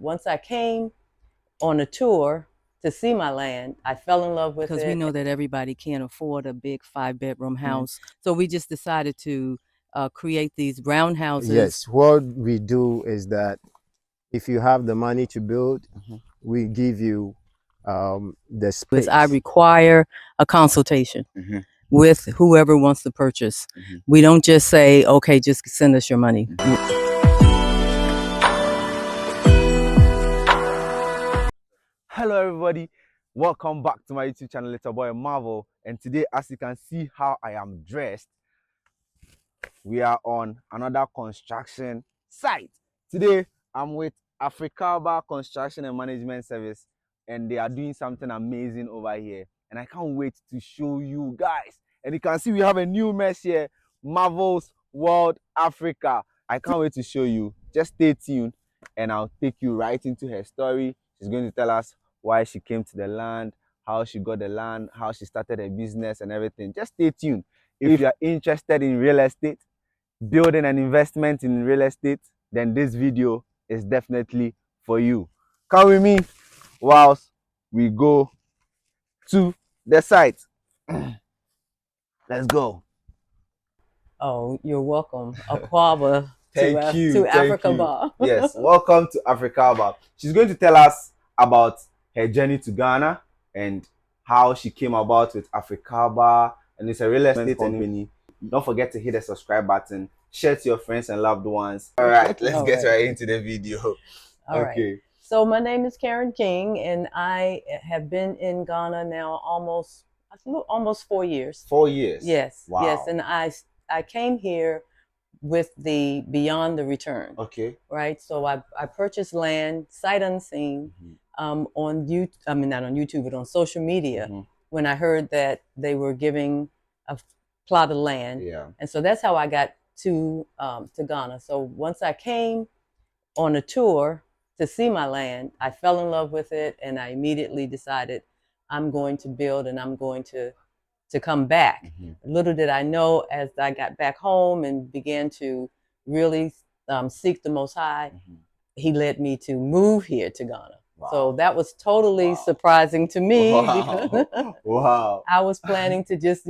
Once I came on a tour to see my land, I fell in love with it. Because we know that everybody can't afford a big 5-bedroom house. So we just decided to create these brown houses. Yes, what we do is that if you have the money to build, we give you the space. I require a consultation with whoever wants to purchase. We don't just say, okay, just send us your money. Hello everybody, welcome back to my YouTube channel, Little Boy Marvel. And today, as you can see how I am dressed, we are on another construction site. Today I'm with Africaba Construction and Management Service, and they are doing something amazing over here, and I can't wait to show you guys. And you can see we have a new mess here, Marvel's World Africa. I can't wait to show you. Just stay tuned and I'll take you right into her story. She's going to tell us why she came to the land, how she got the land, how she started her business and everything. Just stay tuned. If you're interested in real estate, building an investment in real estate, then this video is definitely for you. Come with me whilst we go to the site. Let's go. Oh, you're welcome. Aquaba Thank you. to Thank Africaba. you. Yes, welcome to Africaba. She's going to tell us about her journey to Ghana and how she came about with Africaba, and it's a real estate company. Don't forget to hit the subscribe button, share to your friends and loved ones. All right, let's get right into the video. All right. So my name is Karen King, and I have been in Ghana now almost 4 years. 4 years. Yes. Wow. Yes, and I came here with the Beyond the Return. Okay. Right. So I purchased land sight unseen on YouTube. I mean, not on YouTube, but on social media when I heard that they were giving a plot of land. Yeah. And so that's how I got to Ghana. So once I came on a tour to see my land, I fell in love with it, and I immediately decided I'm going to build and I'm going to come back. Little did I know, as I got back home and began to really seek the Most High, He led me to move here to Ghana. Wow. So that was totally surprising to me. Because I was planning to just,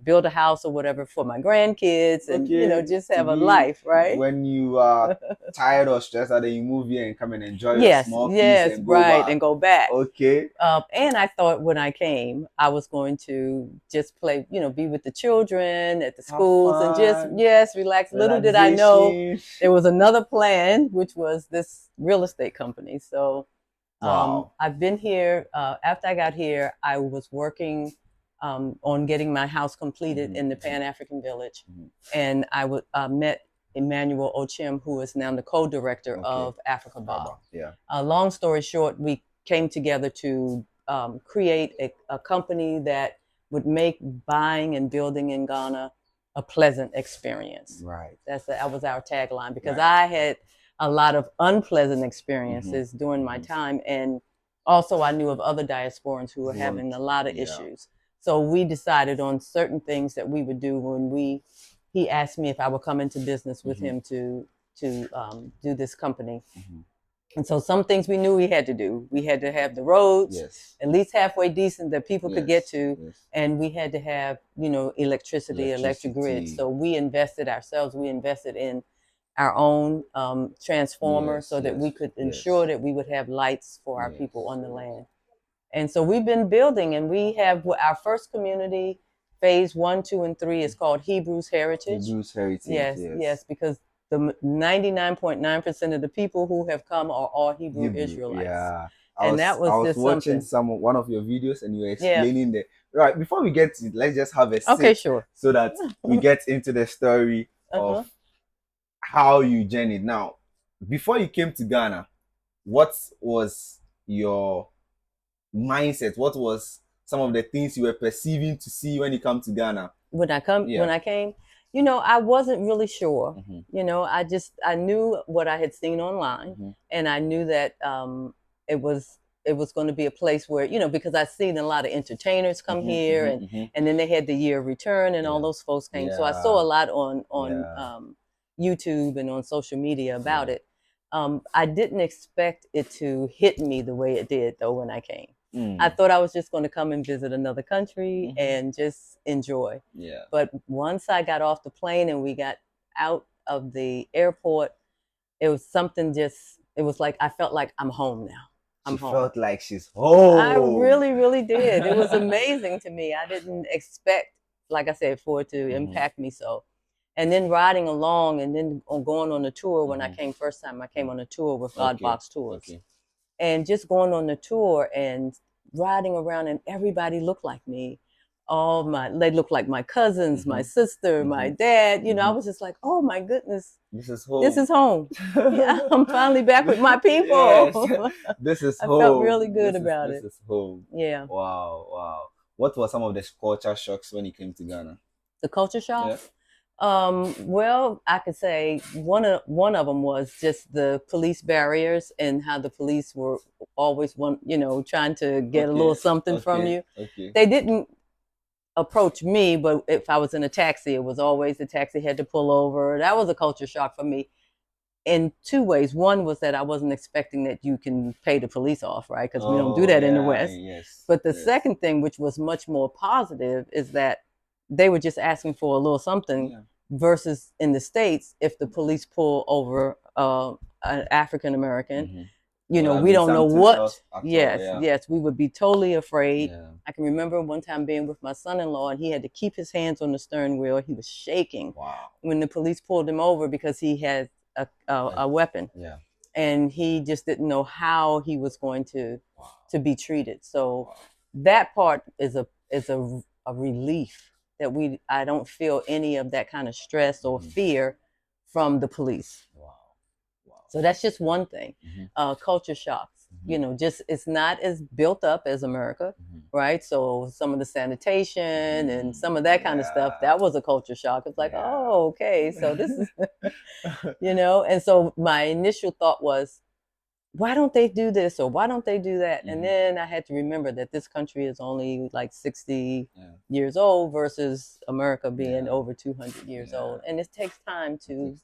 build a house or whatever for my grandkids and, just have a life, right? When you are tired or stressed out, then you move here and come and enjoy your small peace and go back. And go back. Okay. And I thought when I came, I was going to just play, be with the children at the schools and just, relax. Little did I know there was another plan, which was this real estate company. So I've been here. After I got here, I was working on getting my house completed in the Pan-African Village. And I met Emmanuel Okyem, who is now the co-director of Africaba. Yeah. Long story short, we came together to create a company that would make buying and building in Ghana a pleasant experience. Right. That was our tagline, because I had a lot of unpleasant experiences during my time, and also I knew of other diasporans who were having a lot of issues. So we decided on certain things that we would do when he asked me if I would come into business with him to do this company. And so some things we knew we had to do. We had to have the roads at least halfway decent that people could get to. And we had to have, electricity, electric grid. So we invested ourselves. We invested in our own transformer so that we could ensure that we would have lights for our people on the land. And so we've been building, and we have our first community, phase 1, 2, and 3 is called Hebrews Heritage. Hebrews Heritage. Yes, because the 99.9% of the people who have come are all Hebrew Israelites. Yeah. I was watching one of your videos, and you were explaining that. Right, before we get to it, let's just have a sit. Okay, sure. So that we get into the story of how you journeyed. Now, before you came to Ghana, what was your mindset? What was some of the things you were perceiving to see when you come to Ghana? When I came, I wasn't really sure. I knew what I had seen online, and I knew that it was going to be a place where, because I'd seen a lot of entertainers come here, and then they had the year of return, and all those folks came. So I saw a lot on YouTube and on social media about it. I didn't expect it to hit me the way it did, though, when I came. Mm. I thought I was just going to come and visit another country and just enjoy. Yeah. But once I got off the plane and we got out of the airport, it was something it was like I felt like I'm home now. I'm she home. felt like she's home. I really, really did. It was amazing to me. I didn't expect, like I said, for it to impact me so. And then riding along and then going on the tour when I came first time, I came on a tour with God Box Tours. Okay. And just going on the tour and riding around and everybody looked like me. They looked like my cousins, my sister, my dad. You know, I was just like, oh my goodness. This is home. This is home. Yeah, I'm finally back with my people. Yes. This is I home. felt really good about it. This is home. Yeah. Wow, wow. What were some of the culture shocks when you came to Ghana? The culture shock? Yeah. Well, I could say one of them was just the police barriers and how the police were always trying to get a little something from you. Okay. They didn't approach me, but if I was in a taxi, it was always the taxi had to pull over. That was a culture shock for me in two ways. One was that I wasn't expecting that you can pay the police off, right? Because we don't do that in the West. Yes. But the second thing, which was much more positive, is that they were just asking for a little something versus in the States, if the police pull over an African American, we don't know what. Yes, we would be totally afraid. Yeah. I can remember one time being with my son-in-law and he had to keep his hands on the steering wheel. He was shaking when the police pulled him over because he had a weapon. Yeah. And he just didn't know how he was going to be treated. So that part is a relief that I don't feel any of that kind of stress or fear from the police. Wow. So that's just one thing. Culture shocks. Just it's not as built up as America, right? So some of the sanitation and some of that kind of stuff, that was a culture shock. It's like, oh, okay, so this is, and so my initial thought was, why don't they do this or why don't they do that? And then I had to remember that this country is only like 60 years old versus America being over 200 years old. And it takes time to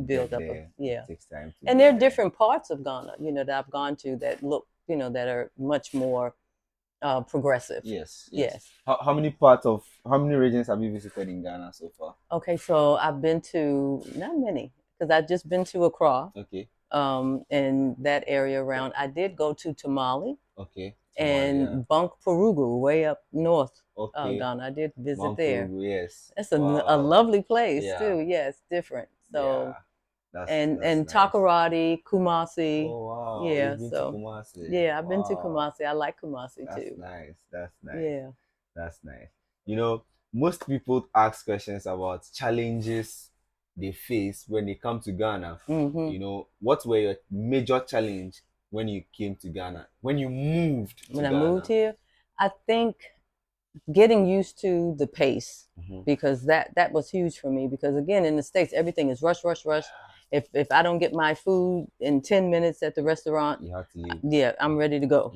build up. It takes time to and there are different parts of Ghana, that I've gone to that look, that are much more progressive. Yes. How many regions have you visited in Ghana so far? Okay, so I've been to, not many, because I've just been to Accra. Okay. In that area around. I did go to Tamale. Okay. And Bunkpurugu, way up north Okay. Ghana. I did visit Bunkpurugu, there. Yes. That's a lovely place too. Yes, different. So that's and nice. Takoradi, Kumasi. Oh wow. Yeah. You've been to Kumasi. Yeah, I've been to Kumasi. I like Kumasi That's too. Nice. That's nice. Yeah. That's nice. Most people ask questions about challenges they face when they come to Ghana. What were your major challenge when you came to Ghana? When you moved to Ghana? I moved here, I think getting used to the pace, because that was huge for me, because again, in the States, everything is rush. If I don't get my food in 10 minutes at the restaurant, you have to leave. Yeah, I'm ready to go.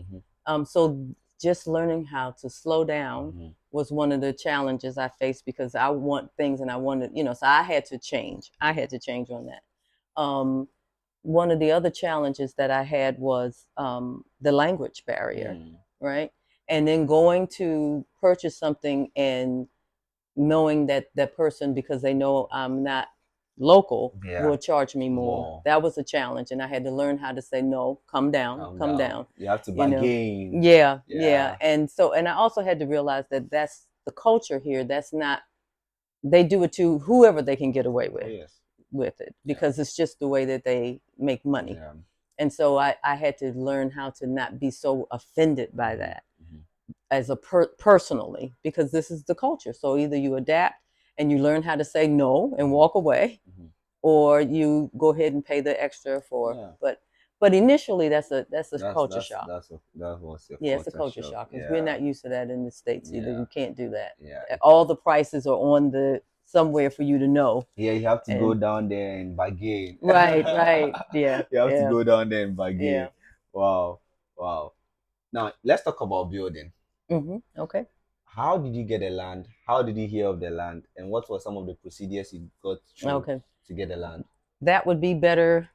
So just learning how to slow down was one of the challenges I faced, because I want things and I wanted, so I had to change. I had to change on that. One of the other challenges that I had was the language barrier, right? And then going to purchase something and knowing that that person, because they know I'm not local, will charge me more. That was a challenge, and I had to learn how to say no. Come down. You have to bargain. Yeah. And I also had to realize that that's the culture here. That's not. They do it to whoever they can get away with. With it, because it's just the way that they make money. And so I had to learn how to not be so offended by that as personally, because this is the culture. So either you adapt and you learn how to say no and walk away, or you go ahead and pay the extra for. But initially, that's a culture shock. That was it's a culture shock, because we're not used to that in the States either. You can't do that. All the prices are on somewhere for you to know. Yeah, you have to go down there and bargain. Right. Yeah. You have to go down there and bargain. Wow. Now let's talk about building. Okay. How did you get the land? How did you hear of the land? And what were some of the procedures you got through to get the land? That would be better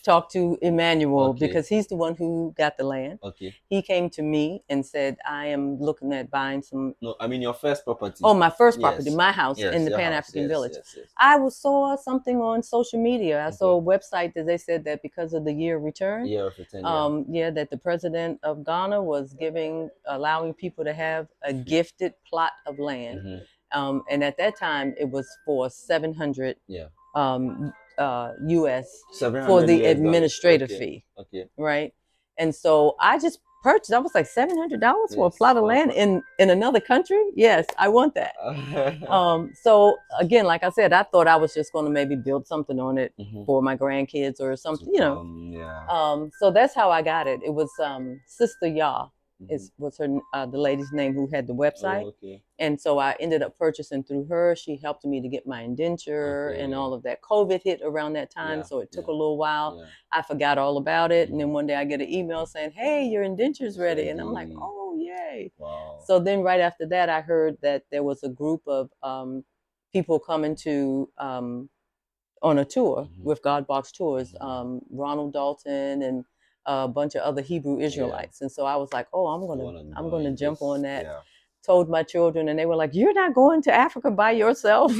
talk to Emmanuel, Okay. because he's the one who got the land. Okay. He came to me and said, I am looking at buying some. No, I mean your first property. Oh, my first property, Yes. my house Yes, in the your Pan house. African Yes, Village. yes, yes. I saw something on social media. I Okay. saw a website that they said that because of the year of return, that the president of Ghana was allowing people to have a gifted plot of land. And at that time, it was for 700 US for the administrative fee. Okay. Right. And so I just purchased. I was like $700 for a plot of land in another country. Yes, I want that. So again, like I said, I thought I was just going to maybe build something on it for my grandkids or something, so that's how I got it. It was Sister Ya was her the lady's name who had the website. And so I ended up purchasing through her. She helped me to get my indenture and all of that. COVID hit around that time, so it took a little while. I forgot all about it. And then one day I get an email saying, hey, your indenture's ready. And I'm like, oh, yay. Wow. So then right after that, I heard that there was a group of people coming to on a tour with God Box Tours, Ronald Dalton and a bunch of other Hebrew Israelites. And so I was like, oh, I'm gonna jump on that. Told my children, and they were like, you're not going to Africa by yourself.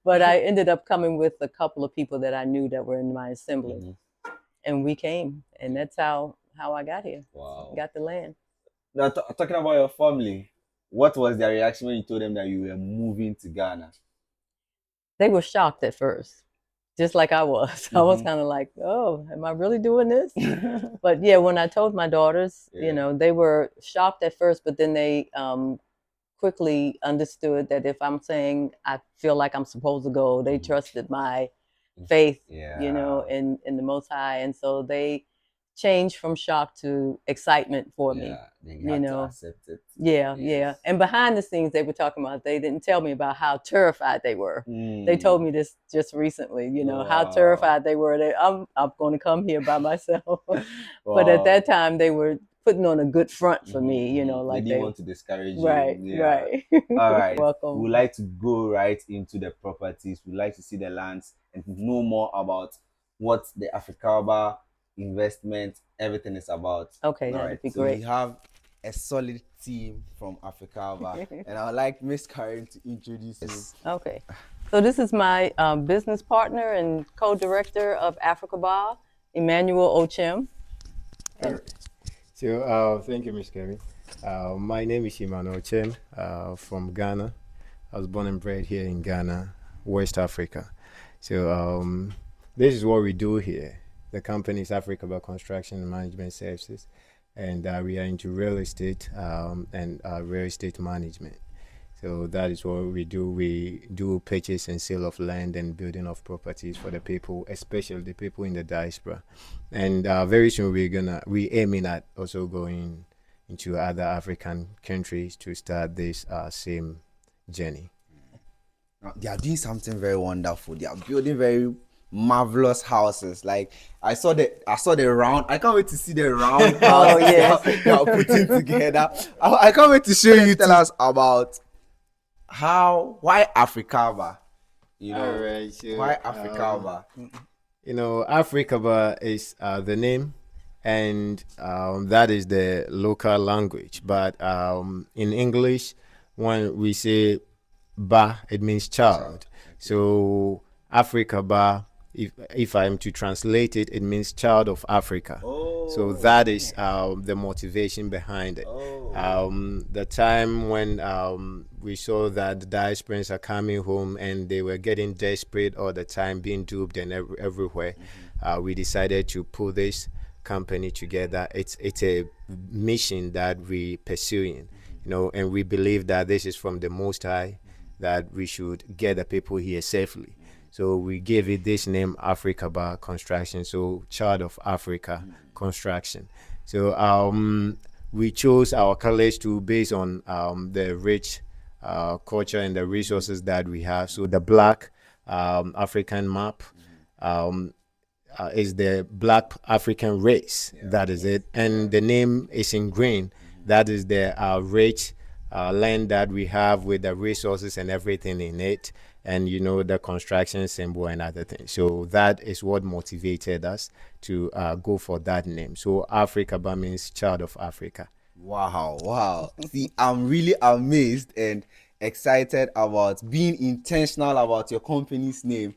But I ended up coming with a couple of people that I knew that were in my assembly. And we came, and that's how I got here. Wow. Got the land. Now, talking about your family, what was their reaction when you told them that you were moving to Ghana? They were shocked at first, just like I was. I was kind of like, oh, am I really doing this? But yeah, when I told my daughters, they were shocked at first, but then they quickly understood that if I'm saying I feel like I'm supposed to go, they trusted my faith, in the Most High. And so they changed from shock to excitement for me. They had to accept it. Yeah. And behind the scenes, they were talking about, they didn't tell me about how terrified they were. They told me this just recently, how terrified they were. I'm going to come here by myself. But at that time, they were putting on a good front for me, like they didn't want to discourage you. Right. All right. Welcome. We'd like to go right into the properties. We'd like to see the lands and know more about what the Africaba investment, everything is about. Okay, that'd be great. We have a solid team from Africaba, and I would like Miss Karen to introduce you. Okay, so this is my business partner and co-director of Africaba, Emmanuel Okyem. So thank you, Ms. Karen. My name is Emmanuel Okyem from Ghana. I was born and bred here in Ghana, West Africa. So this is what we do here. The company is Africaba Construction and Management Services, and we are into real estate and real estate management. So that is what we do. We do purchase and sale of land and building of properties for the people, especially the people in the diaspora. And very soon we're aiming at also going into other African countries to start this same journey. They are doing something very wonderful. They are building very marvelous houses. Like I saw the round. I can't wait to see the round house they are putting together. I can't wait to show you. Tell us about why Africaba. All right, so, why Africaba? Africaba is the name, and that is the local language. But in English, when we say "ba," it means child. So Africaba, if I'm to translate it, it means child of Africa. So that is the motivation behind it. The time when we saw that the diasporans are coming home and they were getting desperate all the time, being duped and everywhere, we decided to put this company together. It's a mission that we pursuing, and we believe that this is from the Most High, that we should get the people here safely. So we gave it this name, Africaba Construction, so Child of Africa Construction. So we chose our college to based on the rich culture and the resources that we have. So the black African map is the black African race. That is it. And the name is in green. That is the rich land that we have with the resources and everything in it. and the construction symbol and other things. So that is what motivated us to go for that name. So Africaba means child of Africa. Wow, wow. See, I'm really amazed and excited about being intentional about your company's name.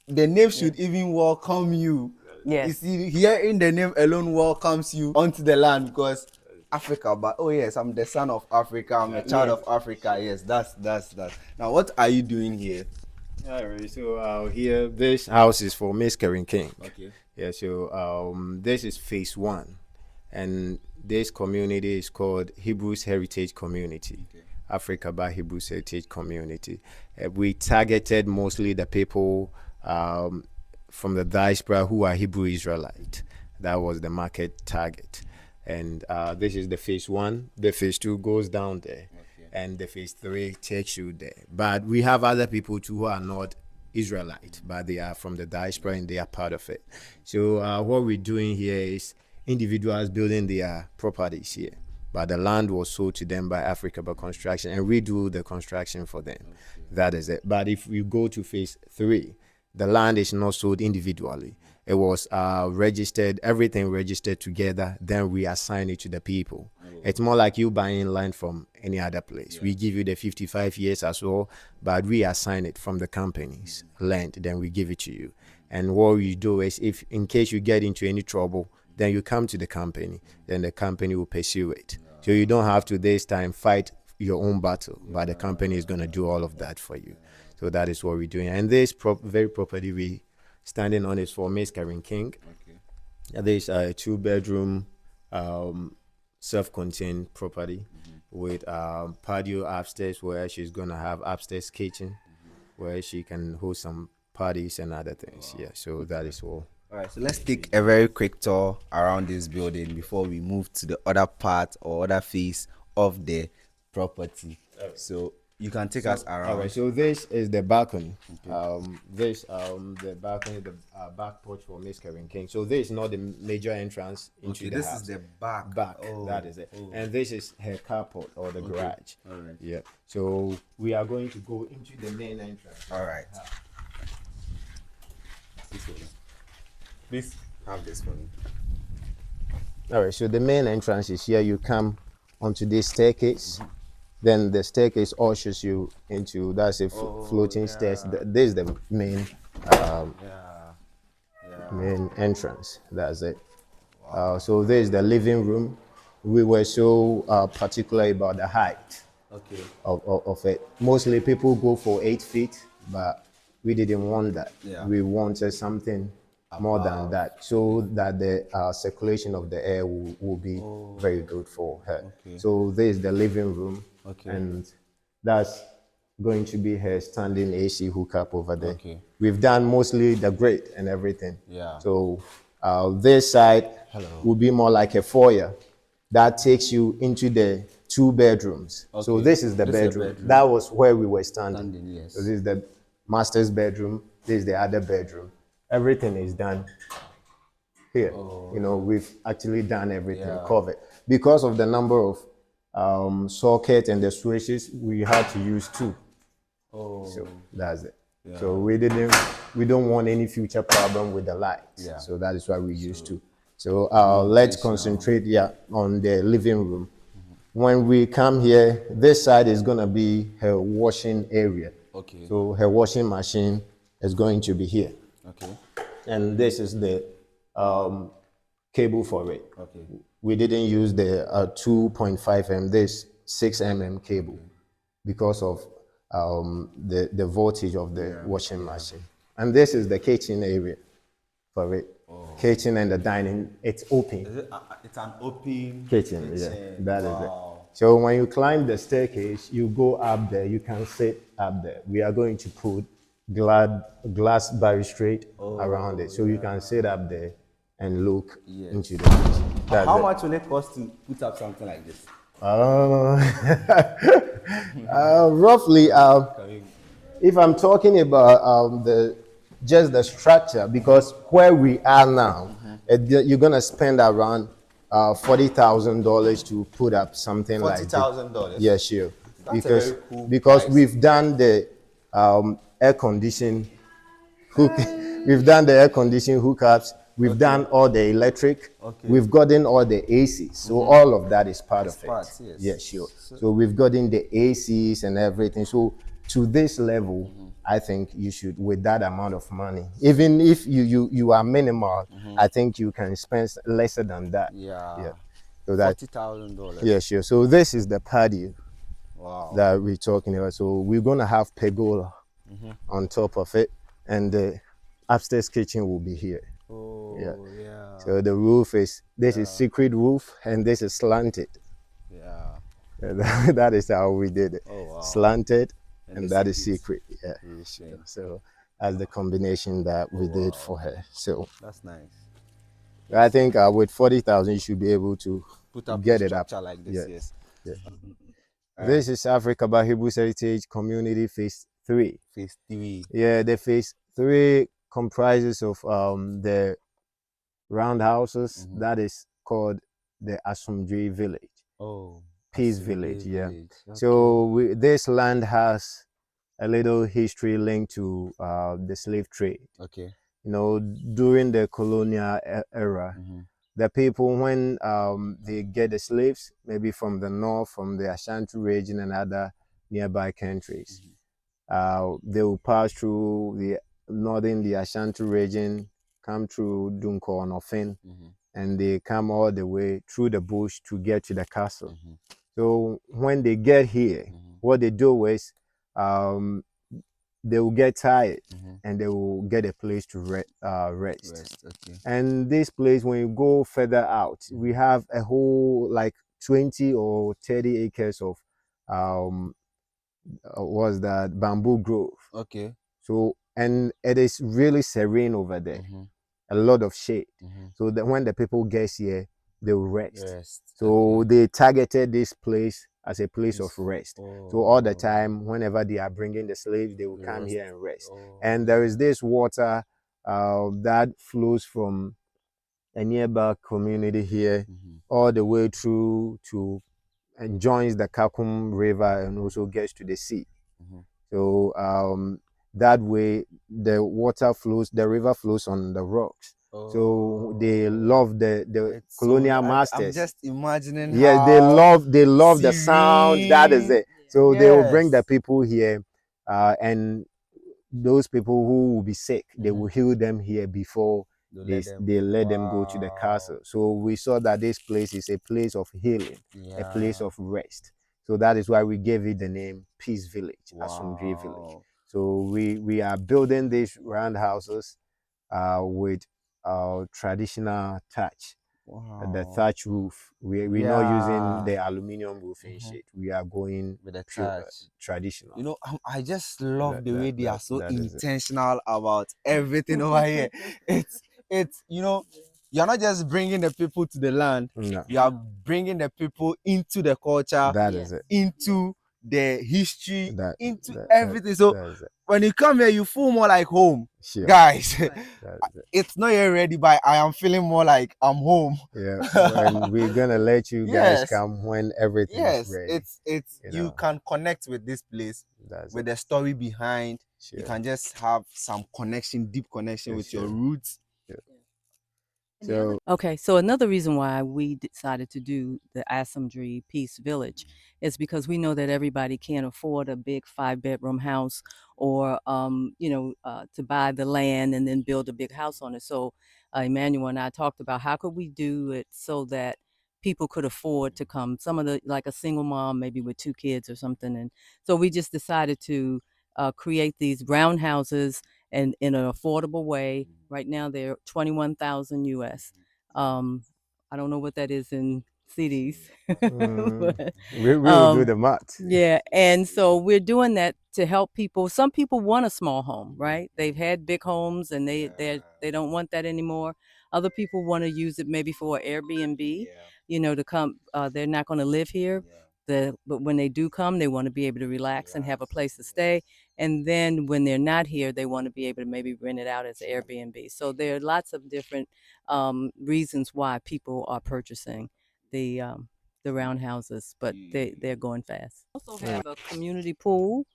The name should even welcome you. Yes. You see, hearing the name alone welcomes you onto the land, because Africa, but oh yes, I'm the son of Africa, I'm a child of Africa. Yes, that's. Now, what are you doing here? All right, so here, this house is for Miss Karen King. Okay. Yeah, so this is phase 1, and this community is called Hebrews Heritage Community. Okay. Africaba Hebrews Heritage Community. We targeted mostly the people from the diaspora who are Hebrew Israelite. That was the market target. And this is the phase 1. The phase 2 goes down there. Okay. And the phase 3 takes you there. But we have other people too who are not Israelite, but they are from the diaspora and they are part of it. So what we're doing here is individuals building their properties here. But the land was sold to them by Africaba Construction, and we do the construction for them. Okay. That is it. But if we go to phase 3, the land is not sold individually. It was registered, everything registered together, then we assign it to the people. It's more like you buying land from any other place. We give you the 55 years as well, but we assign it from the company's land, then we give it to you. And what you do is, if in case you get into any trouble, then you come to the company, then the company will pursue it. So you don't have to this time fight your own battle, but the company is going to do all of that for you. So that is what we're doing. And this very property we standing on is for Miss Karen King. Okay. There's a 2-bedroom self-contained property with patio upstairs where she's going to have upstairs kitchen where she can host some parties and other things. Yeah, so that is all. All right, so let's take a very quick tour around this building before we move to the other part or other phase of the property. So you can take us around. All right, so this is the balcony. Okay. The balcony, the back porch for Miss Karen King. So this is not the major entrance into the house. This is the back. That is it. And this is her carport or the garage. All right. Yeah. So we are going to go into the main entrance. All right. Please have this for me. All right, so the main entrance is here. You come onto this staircase. Then the staircase ushers you into, that's a floating stairs. This is the main main entrance. That's it. Wow. So this is the living room. We were so particular about the height of it. Mostly people go for 8 feet, but we didn't want that. Yeah. We wanted something more than that, so that the circulation of the air will be very good for her. Okay. So this is the living room, and that's going to be her standing AC hookup over there. Okay. We've done mostly the grate and everything. Yeah. So this side will be more like a foyer that takes you into the 2 bedrooms. Okay. So this is the bedroom. That was where we were standing. Yes. So this is the master's bedroom. This is the other bedroom. Everything is done here. You know, we've actually done everything covered. Because of the number of sockets and the switches, we had to use 2. So that's it. Yeah. So we don't want any future problem with the lights. Yeah. So that is why we use 2. So let's concentrate on the living room. When we come here, this side is gonna be her washing area. Okay. So her washing machine is going to be here. Okay. And this is the cable for it. Okay. We didn't use the 2.5 m, this 6 mm cable because of the voltage of the washing machine. And this is the kitchen area for it. Kitchen and the dining, it's open. Is it, it's an open kitchen. Yeah, that is it. So when you climb the staircase, you go up there, you can sit up there. We are going to put glass balustrade around it, so you can sit up there and look into the kitchen. How much will it cost to put up something like this? Roughly, if I'm talking about just the structure, because where we are now, you're gonna spend around $40,000 to put up something like $40,000. Yeah, sure. That's because we've done the air condition hook. We've done the air condition hookups. We've done all the electric. We've gotten all the ACs. So all of that is part of it. Yes. Yeah, sure. So we've gotten the ACs and everything. So to this level, I think you should, with that amount of money, even if you are minimal, I think you can spend lesser than that. Yeah. So that $40,000. yeah, sure. So this is the patio Wow. that we're talking about. So we're gonna have pergola on top of it, and the upstairs kitchen will be here. Oh, yeah. So the roof is, this is secret roof, and this is slanted. Yeah. That is how we did it. Oh, wow. Slanted, and that is secret. Yeah. Sure. So that's the combination that we did for her. So that's nice. I think with 40,000, you should be able to Put up get a it up. structure like this. Yes. This is Africaba Hebrews Heritage Community Phase 3. Phase 3. Yeah, the Phase 3 comprises of the roundhouses. That is called the Asamji village. Oh, Peace village. Yeah. Okay. So this land has a little history linked to the slave trade. Okay. You know, during the colonial era, the people, when they get the slaves, maybe from the north, from the Ashanti region and other nearby countries, they will pass through the northern, the Ashanti region, come through Dunko and Ofin, and they come all the way through the bush to get to the castle. So when they get here, what they do is they will get tired and they will get a place to rest. Okay. And this place, when you go further out, we have a whole like 20 or 30 acres of was that bamboo grove. Okay. So, and it is really serene over there, a lot of shade. So that when the people get here, they will rest. So they targeted this place as a place of rest. So all the time, whenever they are bringing the slaves, they will come here and rest. And there is this water that flows from a nearby community here all the way through to and joins the Kakum River and also gets to the sea. So that way the water flows, the river flows on the rocks. So they love the colonial masters. I'm just imagining. Yes, they love the sound. That is it. So they will bring the people here, and those people who will be sick, they will heal them here before they let them go to the castle. So we saw that this place is a place of healing, a place of rest. So that is why we gave it the name Peace Village, Asamji Village. So we are building these roundhouses with traditional thatch. The thatch roof. We're not using the aluminium roofing sheet. We are going with the pure, traditional. You know, I just love the way they are so intentional about everything over here. It's you know, you're not just bringing the people to the land. No. You are bringing the people into the culture. That is it. Into the history, into everything. So when you come here, you feel more like home. Sure. Guys, it's not yet ready, but I am feeling more like I'm home. Yeah, and we're gonna let you guys come when everything is ready. It's you can connect with this place with the story behind. You can just have some connection, deep connection with your roots. So okay, so another reason why we decided to do the Asamji Peace Village is because we know that everybody can't afford a big 5-bedroom house or to buy the land and then build a big house on it. So Emmanuel and I talked about how could we do it so that people could afford to come. Some of the, like a single mom maybe with 2 kids or something, and so we just decided to create these roundhouses and in an affordable way. Right now they're 21,000 US. I don't know what that is in CDs. But, we will do the math. Yeah, and so we're doing that to help people. Some people want a small home, right? They've had big homes and they don't want that anymore. Other people want to use it maybe for Airbnb, to come. They're not going to live here. But when they do come, they want to be able to relax and have a place to stay. And then when they're not here, they want to be able to maybe rent it out as Airbnb. So there are lots of different reasons why people are purchasing the roundhouses, but they're going fast. We also have a community pool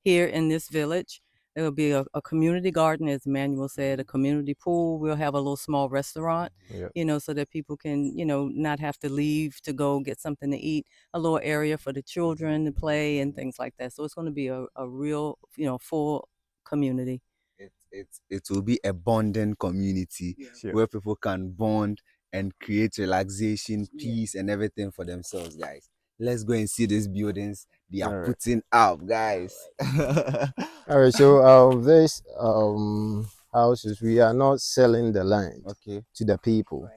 here in this village. There will be a community garden, as Emmanuel said, a community pool. We'll have a little small restaurant, so that people can, not have to leave to go get something to eat. A little area for the children to play and things like that. So it's going to be a real, full community. It will be a bonding community where people can bond and create relaxation, peace, and everything for themselves, guys. Let's go and see these buildings they are putting up, guys. All right, so this houses, we are not selling the land to the people.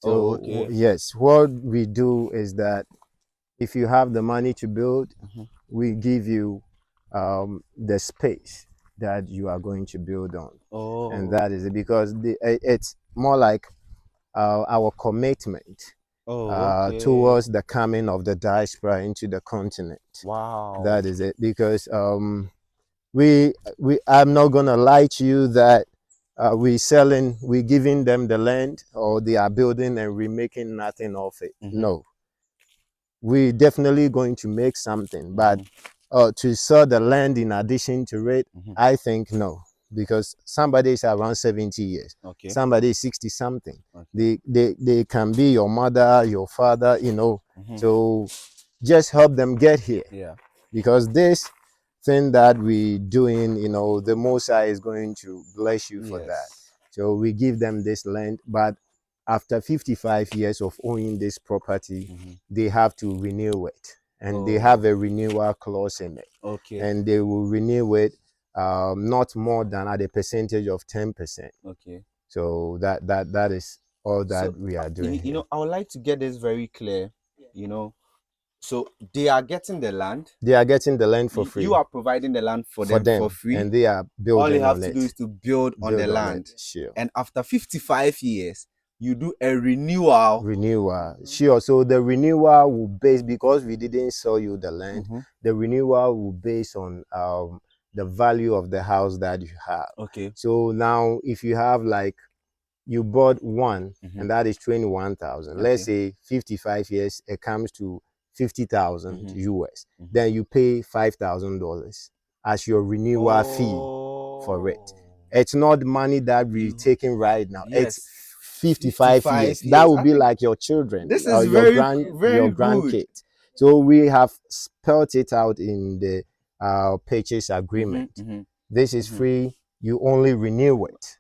So yes, what we do is that if you have the money to build, we give you the space that you are going to build on. And that is it, because it's more like our commitment towards the coming of the diaspora into the continent. Wow. That is it, because I'm not gonna lie to you that we're giving them the land, or they are building and we're making nothing of it. No, we're definitely going to make something, but to sell the land in addition to it, I think no, because somebody is around 70 years, somebody is 60 something. They can be your mother, your father, so just help them get here. Because this thing that we doing, the Most High is going to bless you for that. So we give them this land, but after 55 years of owning this property, they have to renew it, and they have a renewal clause in it. And they will renew it not more than at a percentage of 10%. So that is all that we are doing. I would like to get this very clear. So they are getting the land. They are getting the land for free. You are providing the land for them for free, and they are building on it. All you have to do is to build on the land. And after 55 years, you do a renewal. Sure. So the renewal will base, because we didn't sell you the land, the renewal will base on the value of the house that you have. So now, if you have, like, you bought one, and that is 21,000. Let's say 55 years, it comes to 50,000 US. Then you pay $5,000 as your renewal fee for it. It's not money that we're taking right now. It's 55 years. That will be like your children, this is your very grandkids. So we have spelled it out in the purchase agreement. This is free. You only renew it.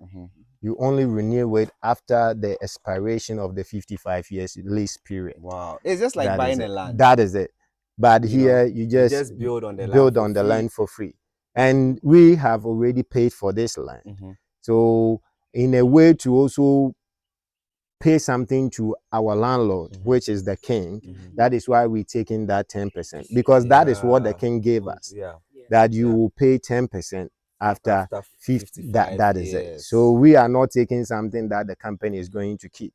You only renew it after the expiration of the 55 years lease period. Wow. It's just like buying a land. That is it. But here you just build on the land for free. And we have already paid for this land. So in a way, to also pay something to our landlord, which is the king, that is why we're taking that 10%. Because that is what the king gave us. That you will pay 10% after 50, that is it. So we are not taking something that the company is going to keep.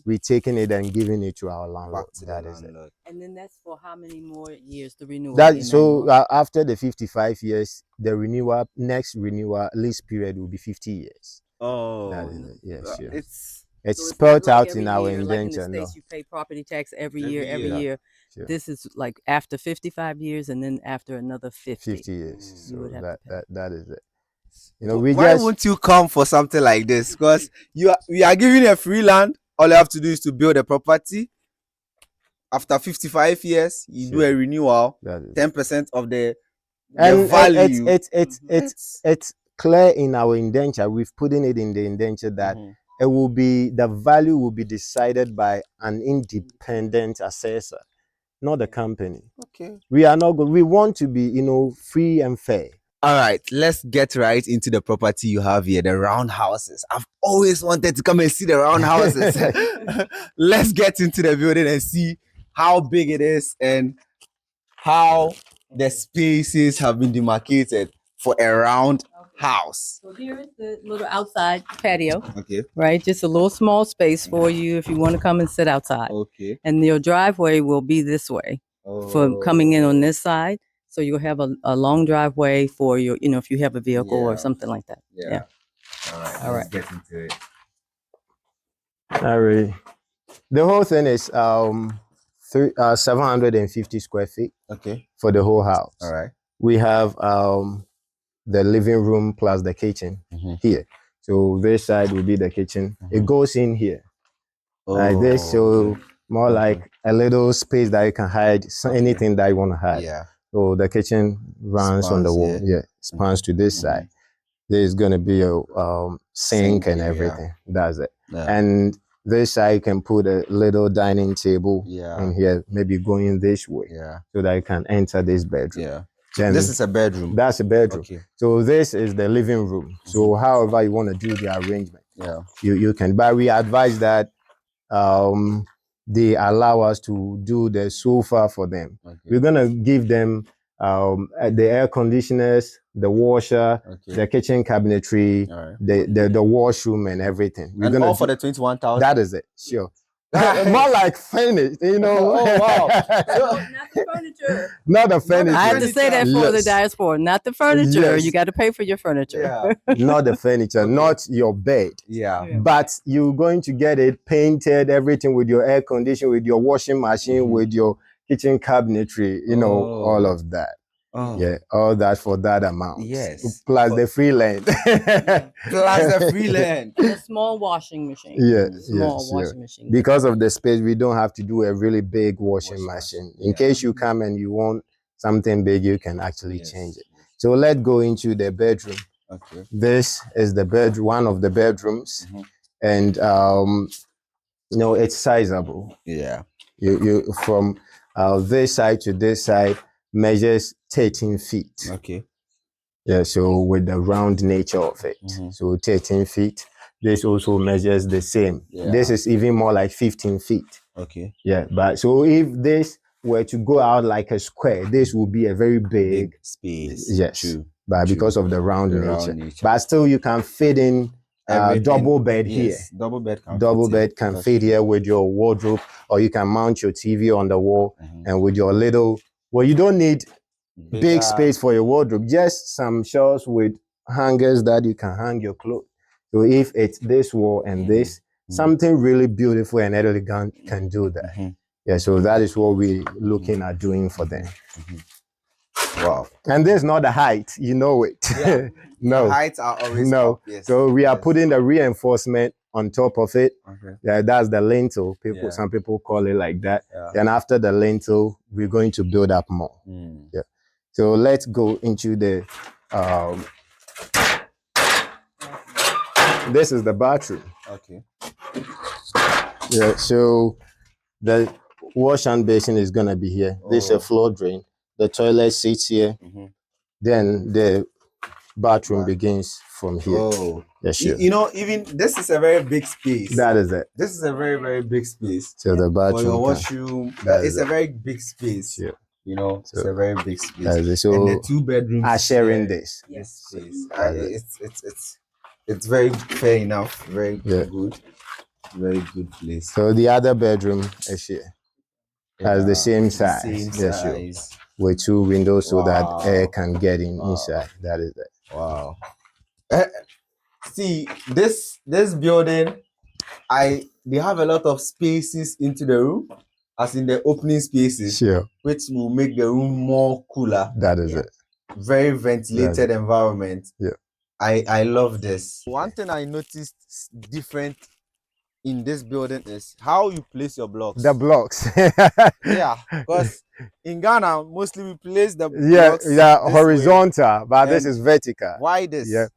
We're taking it and giving it to our landlord. That is it. And then that's for how many more years, the renewal? So after the 55 years, the next renewal lease period will be 50 years. That is it. Yes, sure. It's spelled out in our indenture. Like in the States, you pay property tax every year. Sure. This is like after 55 years, and then after another 50 years. So that is it. Why won't you come for something like this? Because we are giving a free land. All you have to do is to build a property. After 55 years, you do a renewal. 10% of the value. It's clear in our indenture. We've put in it in the indenture that the value will be decided by an independent assessor, not the company. We are not good. We want to be, free and fair. All right, let's get right into the property you have here, the round houses. I've always wanted to come and see the round houses. Let's get into the building and see how big it is and how the spaces have been demarcated for a round house. So here is the little outside patio. Right, just a little small space for you if you want to come and sit outside. And your driveway will be this way for coming in on this side. So you'll have a long driveway for your, if you have a vehicle or something like that. All right. Let's get into it. All right. The whole thing is 750 square feet. For the whole house. All right. We have the living room plus the kitchen here. So this side will be the kitchen. It goes in here like this. So more like a little space that you can hide anything that you want to hide. Yeah. So the kitchen runs on the wall. Yeah, spans to this side. There's gonna be a sink and everything. That's it. And this side you can put a little dining table in here, maybe going this way, so that you can enter this bedroom. Then this is a bedroom. That's a bedroom. So this is the living room. So however you want to do the arrangement, you can. But we advise that they allow us to do the sofa for them. We're gonna give them the air conditioners, the washer, the kitchen cabinetry, the washroom and everything. We're gonna all for the 21,000. That is it. Sure. More like finished, you know. Oh wow! Not the furniture. Not the furniture. I had to say that for the diaspora, not the furniture. You got to pay for your furniture. Not the furniture, not your bed. But you're going to get it painted, everything with your air conditioning, with your washing machine, with your kitchen cabinetry, you know, all of that. Yeah, all that for that amount. Yes. Plus the free land. Plus the free land. A small washing machine. Small washing machine. Because of the space, we don't have to do a really big washing machine. In case you come and you want something big, you can actually change it. So let's go into the bedroom. This is the bedroom, one of the bedrooms. And you know, it's sizable. You from this side to this side measures 13 feet. Yeah, so with the round nature of it. So 13 feet. This also measures the same. This is even more like 15 feet. Yeah, but so if this were to go out like a square, this will be a very big space. Yes. But because of the round nature. But still you can fit in double bed here. Double bed can fit here with your wardrobe, or you can mount your TV on the wall and with your little. Well, you don't need big space for your wardrobe. Just some shelves with hangers that you can hang your clothes. So if it's this wall and this, something really beautiful and elegant can do that. Yeah. So that is what we're looking at doing for them. Wow. And there's not the height, you know it. No. The heights are always up, yes. So we are putting the reinforcement on top of it. Yeah, that's the lintel. Some people call it like that. And after the lintel, we're going to build up more. Yeah. So let's go into the this is the bathroom. Yeah, so the wash hand basin is gonna be here. This is a floor drain. The toilet sits here. Then the bathroom begins from here. Yes, you know, even this is a very big space. That is it. This is a very, very big space. So the bathroom. For your washroom, it's a very big space. You know, it's a very big space. So and the 2 bedrooms are sharing this. Space. It's very fair enough. Very good. Very good place. So the other bedroom is here. Has the same size. With 2 windows so that air can get inside. That is it. Wow. See, this building, they have a lot of spaces into the room, as in the opening spaces, which will make the room more cooler. That is it. Very ventilated environment. Yeah. I love this. One thing I noticed different in this building is how you place your blocks. The blocks. Yeah, because in Ghana, mostly we place the blocks horizontal, way, but this is vertical. Why this? Yeah,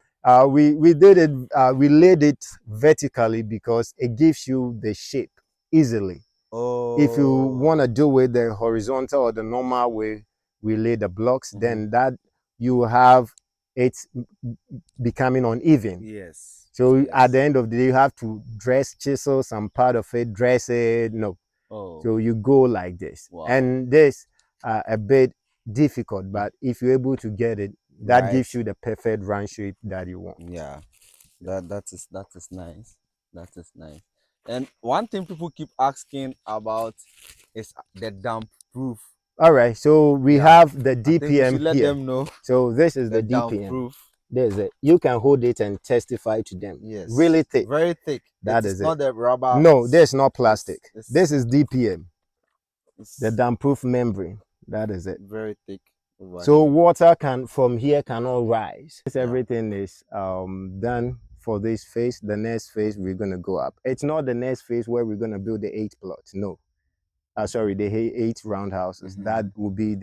we did it. We laid it vertically because it gives you the shape easily. If you want to do it the horizontal or the normal way we lay the blocks, then that you have it becoming uneven. So at the end of the day, you have to chisel some part of it, dress it. So you go like this. And this a bit difficult, but if you're able to get it, that gives you the perfect round shape that you want. Yeah, that is nice. That is nice. And one thing people keep asking about is the damp proof. All right, so we have the DPM here. Let them know. So this is the DPM. Proof. There's it. You can hold it and testify to them. Yes. Really thick. Very thick. That is not the rubber. No, there's not plastic. This is DPM. The damp proof membrane. That is it. Very thick. So water from here cannot rise. Everything is done for this phase. The next phase we're gonna go up. It's not the next phase where we're gonna build the 8 plots. No, sorry, the 8 roundhouses. That will be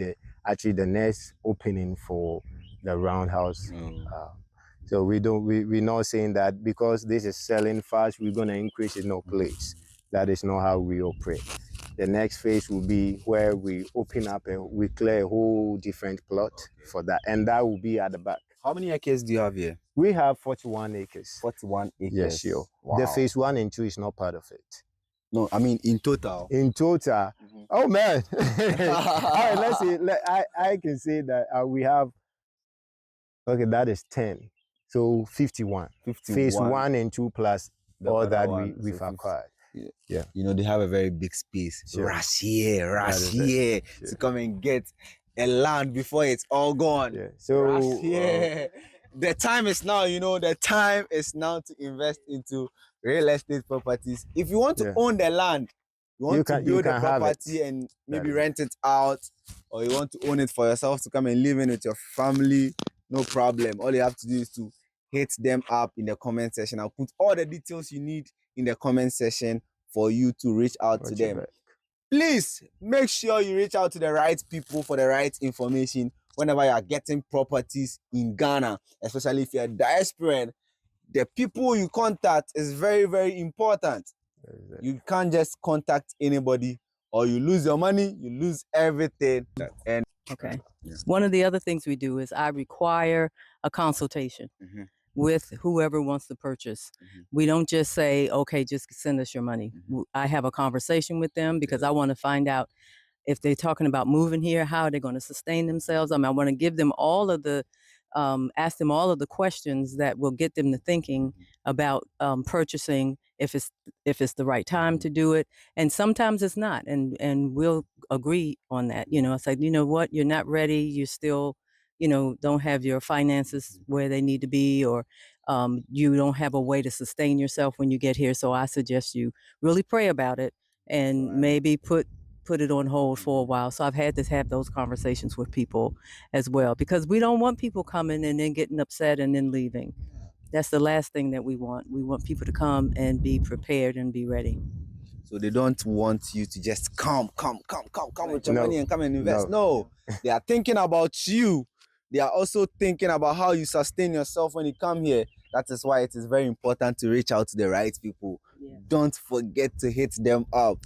actually the next opening for the roundhouse. So we're not saying that because this is selling fast, we're gonna increase it. No, please. That is not how we operate. The next phase will be where we open up and we clear a whole different plot for that, and that will be at the back. How many acres do you have here? We have 41 acres. 41 acres. Yes, sure. Wow. The phase 1 and 2 is not part of it. No, I mean in total. In total, oh man. All right, let's see. I can say that we have. Okay, that is 10. So 51. Phase 1 and 2 plus all that we've acquired. Yeah. You know, they have a very big space. Sure. Rush here to come and get a land before it's all gone. Yeah. So the time is now, you know, the time is now to invest into real estate properties. If you want to own the land, you want to build a property and maybe rent it out, or you want to own it for yourself to come and live in with your family, no problem. All you have to do is to hit them up in the comment section. I'll put all the details you need in the comment section for you to reach out to them. Please make sure you reach out to the right people for the right information whenever you are getting properties in Ghana, especially if you're a diasporan. The people you contact is very, very important. You can't just contact anybody, or you lose your money, you lose everything. And okay. One of the other things we do is I require a consultation with whoever wants to purchase. We don't just say, okay, just send us your money. I have a conversation with them because I want to find out if they're talking about moving here, how are they going to sustain themselves? I mean, I want to give them all of the, ask them all of the questions that will get them to thinking about purchasing, if it's the right time to do it. And sometimes it's not, and we'll agree on that. You know, it's like, you know what, you're not ready, you still, you know, don't have your finances where they need to be, or you don't have a way to sustain yourself when you get here. So I suggest you really pray about it and maybe put it on hold for a while. So I've had to have those conversations with people as well, because we don't want people coming and then getting upset and then leaving. That's the last thing that we want. We want people to come and be prepared and be ready. So they don't want you to just come with your money and come and invest. No, they are thinking about you. They are also thinking about how you sustain yourself when you come here. That is why it is very important to reach out to the right people. Don't forget to hit them up.